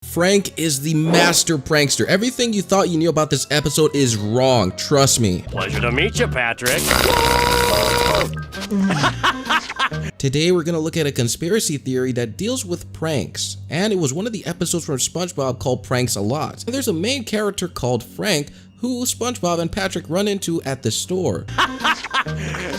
Frank is the master prankster. Everything you thought you knew about this episode is wrong, trust me. Pleasure to meet you, Patrick. Today we're gonna look at a conspiracy theory that deals with pranks, and it was one of the episodes from SpongeBob called Pranks a Lot. And there's a main character called Frank who SpongeBob and Patrick run into at the store.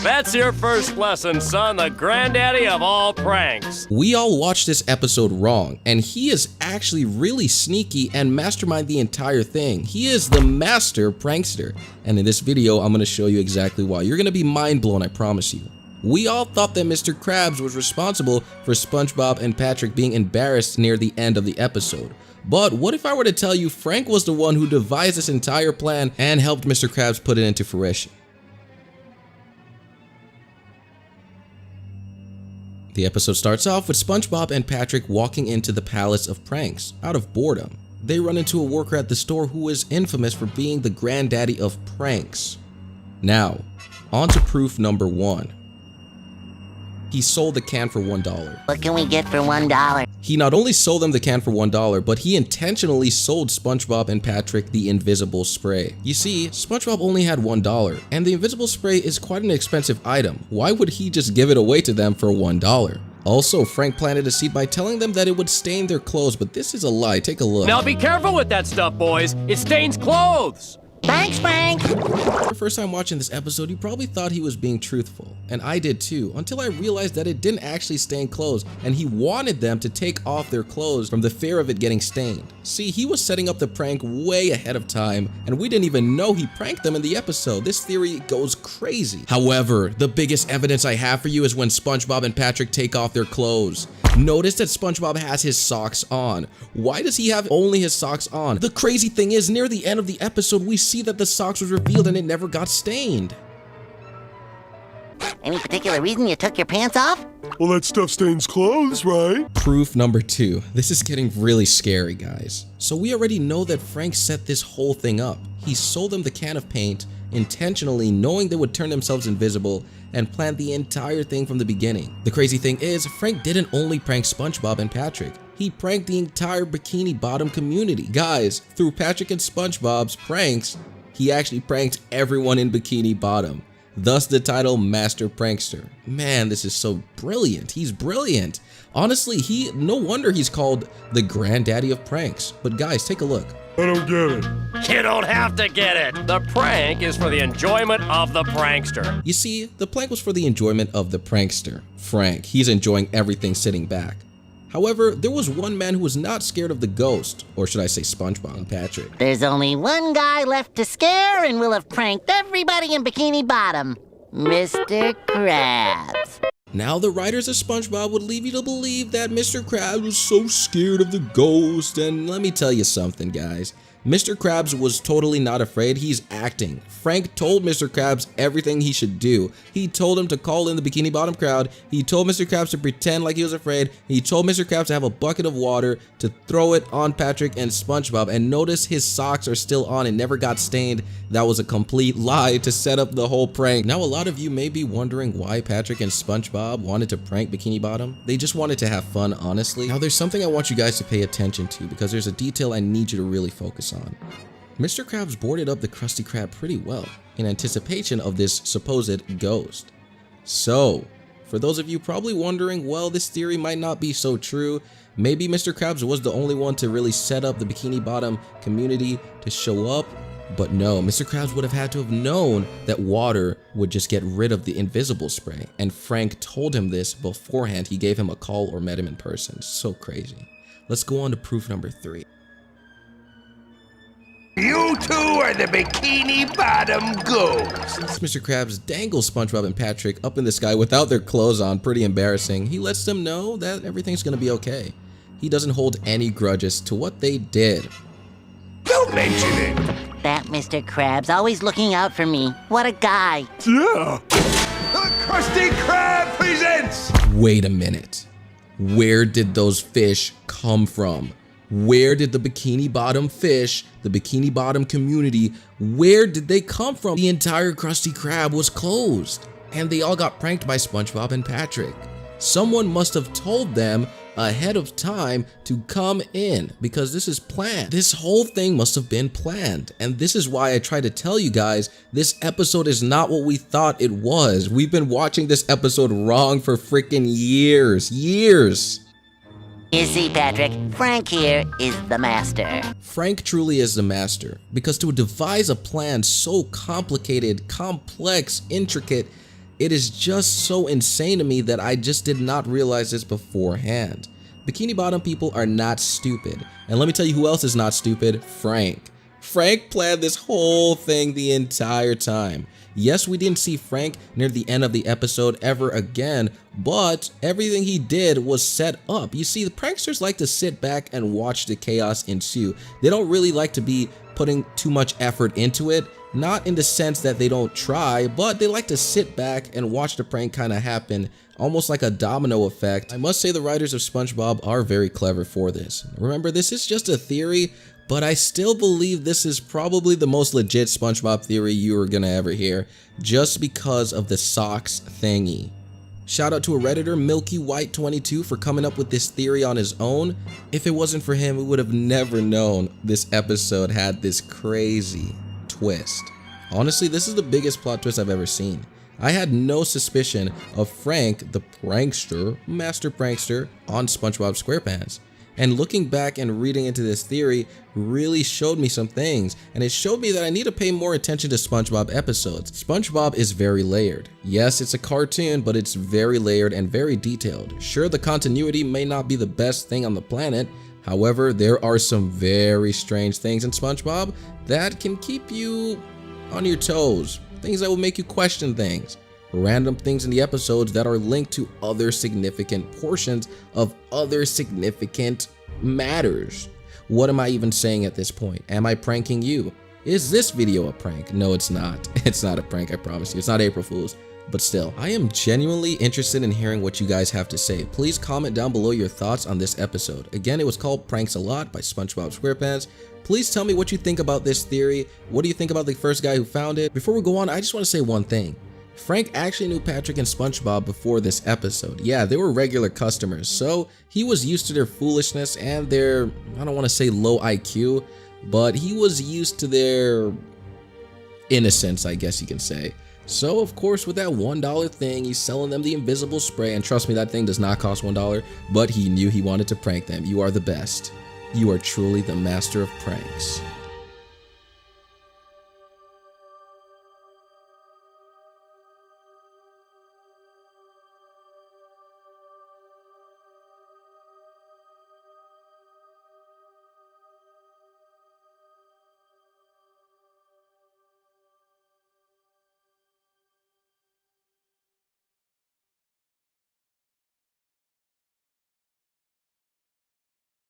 That's your first lesson, son, the granddaddy of all pranks. We all watched this episode wrong, and he is actually really sneaky and mastermind the entire thing. He is the master prankster, and in this video I'm gonna show you exactly why. You're gonna be mind blown, I promise you. We all thought that Mr.krabs was responsible for SpongeBob and Patrick being embarrassed near the end of the episode. But what if I were to tell you Frank was the one who devised this entire plan and helped Mr.krabs put it into fruition? The episode starts off with SpongeBob and Patrick walking into the Palace of Pranks out of boredom. They run into a worker at the store who is infamous for being the granddaddy of pranks. Now, on to proof number 1. He sold the can for $1. What can we get for $1? He not only sold them the can for $1, but he intentionally sold SpongeBob and Patrick the invisible spray. You see, SpongeBob only had $1, and the invisible spray is quite an expensive item. Why would he just give it away to them for $1? Also, Frank planted a seed by telling them that it would stain their clothes, but this is a lie. Take a look. Now be careful with that stuff, boys. It stains clothes. Thanks, Frank. For the first time watching this episode, you probably thought he was being truthful, and I did too, until I realized that it didn't actually stain clothes, and he wanted them to take off their clothes from the fear of it getting stained. See, he was setting up the prank way ahead of time, and we didn't even know he pranked them in the episode. This theory goes crazy. However, the biggest evidence I have for you is when SpongeBob and Patrick take off their clothes. Notice that SpongeBob has his socks on. Why does he have only his socks on? The crazy thing is, near the end of the episode, we see that the socks was revealed and it never got stained. Any particular reason you took your pants off? Well, that stuff stains clothes, right? Proof number 2. This is getting really scary, guys. So we already know that Frank set this whole thing up. He sold them the can of paint, intentionally knowing they would turn themselves invisible, and planned the entire thing from the beginning. The crazy thing is, Frank didn't only prank SpongeBob and Patrick. He pranked the entire Bikini Bottom community. Guys, through Patrick and SpongeBob's pranks, he actually pranked everyone in Bikini Bottom. Thus the title Master Prankster. Man, this is so brilliant. He's brilliant. Honestly, no wonder he's called the granddaddy of pranks. But guys, take a look. I don't get it. You don't have to get it. The prank is for the enjoyment of the prankster. You see, the prank was for the enjoyment of the prankster, Frank. He's enjoying everything sitting back. However, there was one man who was not scared of the ghost, or should I say SpongeBob and Patrick. There's only one guy left to scare, and we'll have pranked everybody in Bikini Bottom. Mr. Krabs. Now the writers of SpongeBob would leave you to believe that Mr. Krabs was so scared of the ghost, and let me tell you something, guys. Mr. Krabs was totally not afraid. He's acting. Frank told Mr. Krabs everything he should do. He told him to call in the Bikini Bottom crowd. He told Mr. Krabs to pretend like he was afraid. He told Mr. Krabs to have a bucket of water to throw it on Patrick and SpongeBob. And notice his socks are still on and never got stained. That was a complete lie to set up the whole prank. Now a lot of you may be wondering why Patrick and SpongeBob wanted to prank Bikini Bottom. They just wanted to have fun, honestly. Now there's something I want you guys to pay attention to, because there's a detail I need you to really focus on. Mr. Krabs boarded up the Krusty Krab pretty well in anticipation of this supposed ghost. So, for those of you probably wondering, well, this theory might not be so true. Maybe Mr. Krabs was the only one to really set up the Bikini Bottom community to show up. But no, Mr. Krabs would have had to have known that water would just get rid of the invisible spray. And Frank told him this beforehand. He gave him a call or met him in person. So crazy. Let's go on to proof number 3. You two are the Bikini Bottom ghosts. Mr. Krabs dangles SpongeBob and Patrick up in the sky without their clothes on. Pretty embarrassing. He lets them know that everything's gonna be okay. He doesn't hold any grudges to what they did. Don't mention it. That Mr. Krabs, always looking out for me. What a guy. Yeah. The Krusty Krab presents. Wait a minute. Where did those fish come from? Where did the Bikini Bottom fish, the Bikini Bottom community, where did they come from? The entire Krusty Krab was closed, and they all got pranked by SpongeBob and Patrick. Someone must have told them ahead of time to come in because this is planned. This whole thing must have been planned. And this is why I try to tell you guys, this episode is not what we thought it was. We've been watching this episode wrong for freaking years. You see, Patrick, Frank here is the master. Frank truly is the master, because to devise a plan so complicated, complex, intricate, it is just so insane to me that I just did not realize this beforehand. Bikini Bottom people are not stupid. And let me tell you who else is not stupid, Frank. Frank planned this whole thing the entire time. Yes, we didn't see Frank near the end of the episode ever again, but everything he did was set up. You see, the pranksters like to sit back and watch the chaos ensue. They don't really like to be putting too much effort into it. Not in the sense that they don't try, but they like to sit back and watch the prank kind of happen, almost like a domino effect. I must say the writers of SpongeBob are very clever for this. Remember, this is just a theory, but I still believe this is probably the most legit SpongeBob theory you are gonna ever hear, just because of the socks thingy. Shout out to a Redditor, Milky White 22, for coming up with this theory on his own. If it wasn't for him, we would have never known this episode had this crazy twist. Honestly, this is the biggest plot twist I've ever seen. I had no suspicion of Frank, the prankster, master prankster, on SpongeBob SquarePants. And looking back and reading into this theory really showed me some things, and it showed me that I need to pay more attention to SpongeBob episodes. SpongeBob is very layered. Yes, it's a cartoon, but it's very layered and very detailed. Sure, the continuity may not be the best thing on the planet. However, there are some very strange things in SpongeBob that can keep you on your toes. Things that will make you question things. Random things in the episodes that are linked to other significant portions of other significant matters. What am I even saying at this point? Am I pranking you? Is this video a prank? No, it's not. It's not a prank, I promise you. It's not April Fool's. But still, I am genuinely interested in hearing what you guys have to say. Please comment down below your thoughts on this episode. Again, it was called Pranks a Lot by SpongeBob SquarePants. Please tell me what you think about this theory. What do you think about the first guy who found it? Before we go on, I just want to say one thing. Frank actually knew Patrick and SpongeBob before this episode. Yeah, they were regular customers, so he was used to their foolishness and their, I don't want to say low IQ, but he was used to their innocence, I guess you can say. So, of course, with that $1 thing, he's selling them the invisible spray, and trust me, that thing does not cost $1, but he knew he wanted to prank them. You are the best. You are truly the master of pranks.